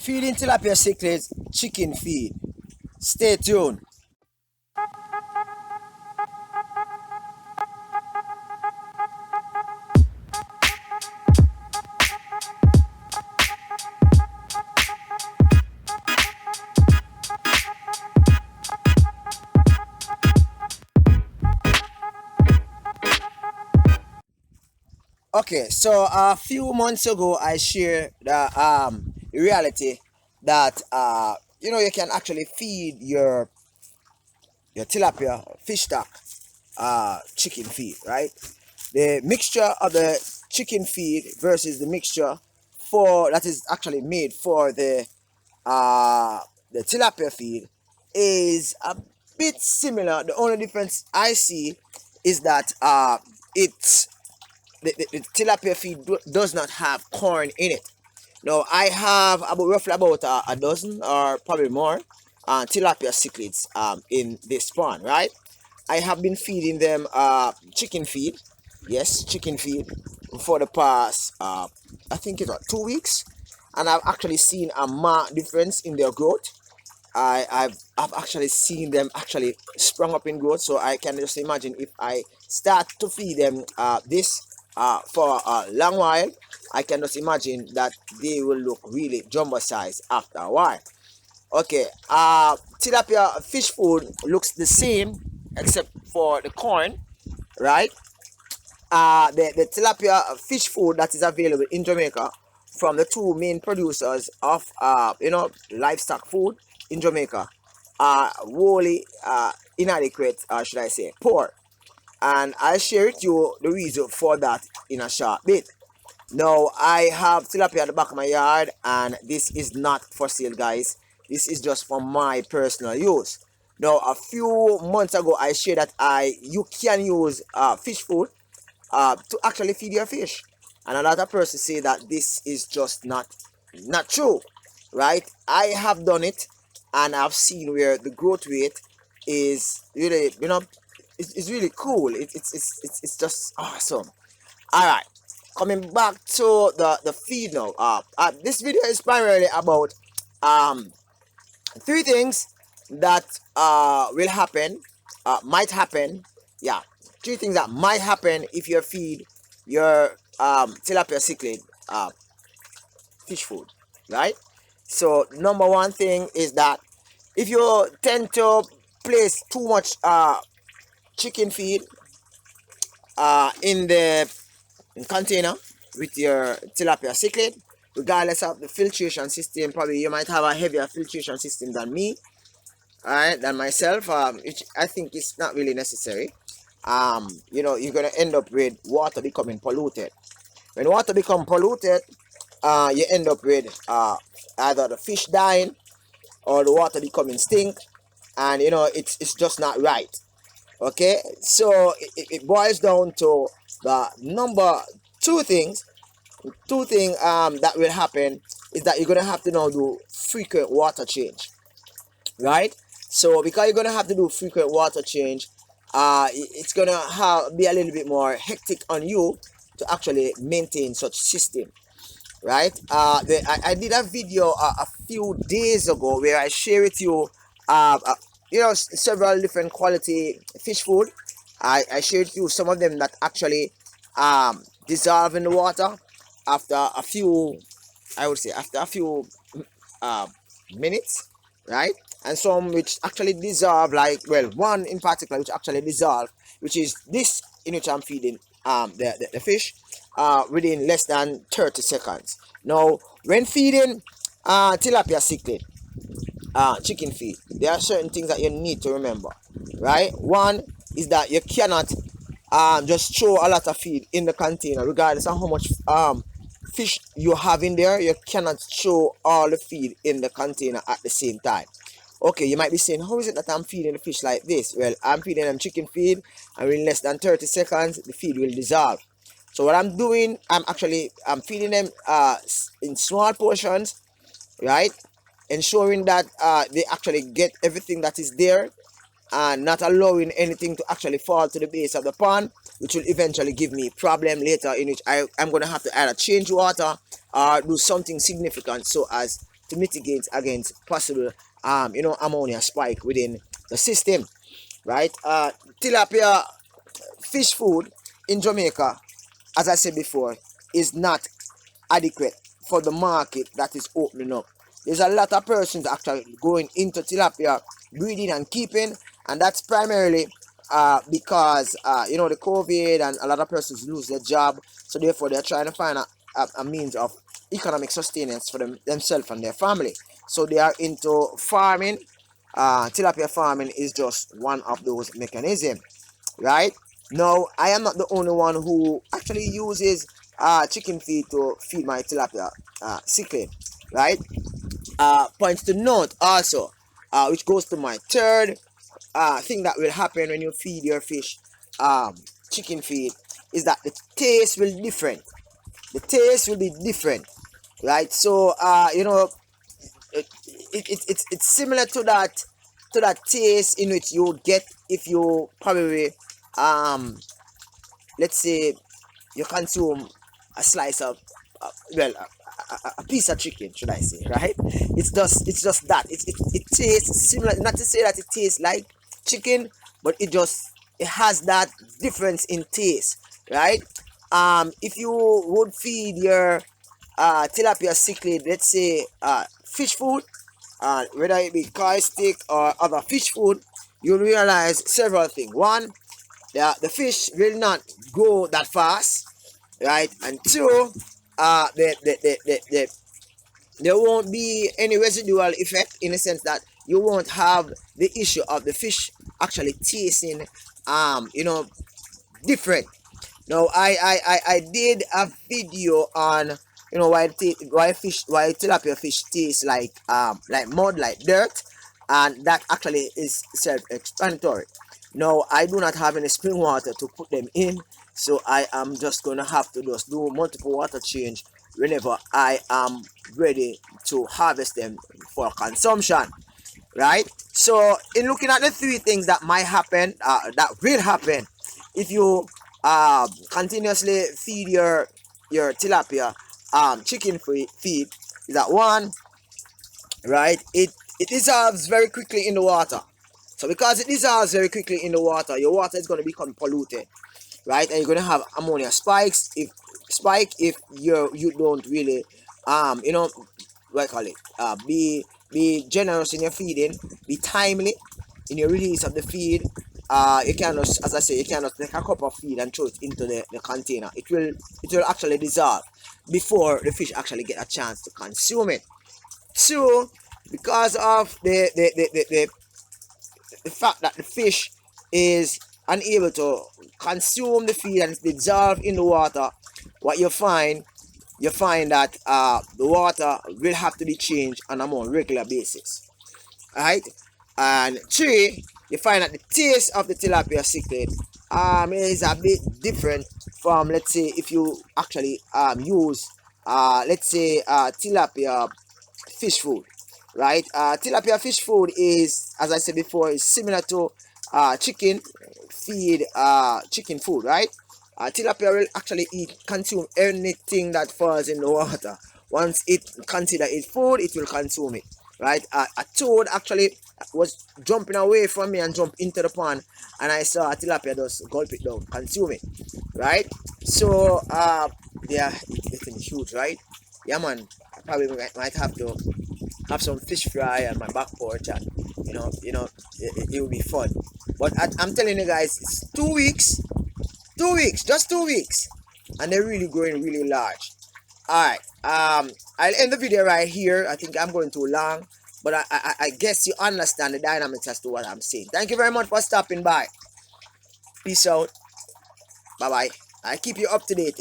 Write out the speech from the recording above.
Feeding tilapia cichlids chicken feed. Stay tuned. Okay, so a few months ago, I shared the reality that you can actually feed your tilapia fish stock chicken feed, right? The mixture of the chicken feed versus the mixture for that is actually made for uh the tilapia feed is a bit similar. The only difference I see is that it's the tilapia feed does not have corn in it. Now I have about roughly about a dozen or probably more tilapia cichlids in this pond, right? I have been feeding them chicken feed, yes, chicken feed for the past I think it's 2 weeks, and I've actually seen a marked difference in their growth. I've actually seen them actually sprung up in growth, so I can just imagine if I start to feed them this for a long while, I can just imagine that they will look really jumbo size after a while. Okay, tilapia fish food looks the same except for the corn, right? The tilapia fish food that is available in Jamaica from the two main producers of livestock food in Jamaica are wholly inadequate, should I say, poor. And I'll share with you the reason for that in a short bit. Now, I have tilapia at the back of my yard, and this is not for sale, guys. This is just for my personal use. Now, a few months ago, I shared that you can use fish food to actually feed your fish, and a lot of persons say that this is just not true, right? I have done it, and I've seen where the growth rate is really, it's really cool. It's just awesome. All right, coming back to the feed now. This video is primarily about um three things that will happen, might happen. Yeah, three things that might happen if you feed your tilapia cichlid fish food, right? So number one thing is that if you tend to place too much chicken feed in the container with your tilapia cichlid, regardless of the filtration system, probably you might have a heavier filtration system than me, all right, than myself, which I think is not really necessary. You're gonna end up with water becoming polluted. When water become polluted, you end up with either the fish dying or the water becoming stink, and it's just not right. Okay, so it boils down to the number two things. Two things that will happen is that you're gonna have to now do frequent water change, right? So because you're gonna have to do frequent water change, it's gonna be a little bit more hectic on you to actually maintain such system, right? I did a video a few days ago where I share with you several different quality fish food. I shared with you some of them that actually dissolve in the water after a few, I would say after a few uh, minutes, right? And some which actually dissolve, like, well, one in particular which actually dissolve, which is this in which I'm feeding the fish within less than 30 seconds. Now, when feeding tilapia cichlid chicken feed, there are certain things that you need to remember, right? One is that you cannot just throw a lot of feed in the container, regardless of how much fish you have in there. You cannot throw all the feed in the container at the same time. Okay, you might be saying, how is it that I'm feeding the fish like this? Well, I'm feeding them chicken feed, and in less than 30 seconds the feed will dissolve. So what I'm doing, I'm feeding them in small portions, right? Ensuring that they actually get everything that is there, and not allowing anything to actually fall to the base of the pond, which will eventually give me problem later, in which I'm going to have to either change water or do something significant so as to mitigate against possible ammonia spike within the system, right? Tilapia fish food in Jamaica, as I said before, is not adequate for the market that is opening up. There's a lot of persons actually going into tilapia breeding and keeping, and that's primarily because the COVID, and a lot of persons lose their job, so therefore they're trying to find a means of economic sustenance for themselves and their family. So they are into farming. Tilapia farming is just one of those mechanisms, right? Now, I am not the only one who actually uses chicken feed to feed my tilapia cichlid, right? Points to note also, which goes to my third thing that will happen when you feed your fish chicken feed, is that the taste will different. The taste will be different, right? So it's similar to that taste in which you get if you probably let's say you consume a slice of a piece of chicken, should I say, right? It's just that it tastes similar. Not to say that it tastes like chicken, but it has that difference in taste, right? If you would feed your tilapia cichlid, let's say fish food, whether it be koi stick or other fish food, you'll realize several things. One, the fish will not grow that fast, right? And two, there won't be any residual effect, in the sense that you won't have the issue of the fish actually tasting different. Now, I did a video on why tilapia fish tastes like mud, like dirt, and that actually is self-explanatory. Now, I do not have any spring water to put them in, so I am just gonna have to just do multiple water change whenever I am ready to harvest them for consumption, right? So, in looking at the three things that might happen, that will happen if you continuously feed your tilapia chicken feed, is that one, right? It dissolves very quickly in the water. So because it dissolves very quickly in the water, your water is going to become polluted, right? And you're going to have ammonia if you don't really what I call it, be generous in your feeding, be timely in your release of the feed. You cannot, as I say, you cannot take a cup of feed and throw it into the container. It will actually dissolve before the fish actually get a chance to consume it. Two, because of the fact that the fish is unable to consume the feed and it's dissolved in the water, what you find that the water will have to be changed on a more regular basis, right? And three, you find that the taste of the tilapia cichlid is a bit different from, let's say, if you actually use let's say tilapia fish food, right? Tilapia fish food is, as I said before, is similar to chicken food, right? Tilapia will actually consume anything that falls in the water. Once it consider it food, it will consume it, right? A toad actually was jumping away from me and jumped into the pond, and I saw a tilapia just gulp it down, consume it, right? So they are getting huge, right? Yeah, man. I probably might have to have some fish fry on my back porch, and it will be fun. But I'm telling you guys, it's 2 weeks, 2 weeks, just 2 weeks, and they're really growing really large. All right, I'll end the video right here. I think I'm going too long, but I guess you understand the dynamics as to what I'm saying. Thank you very much for stopping by. Peace out. Bye bye. I keep you up to date.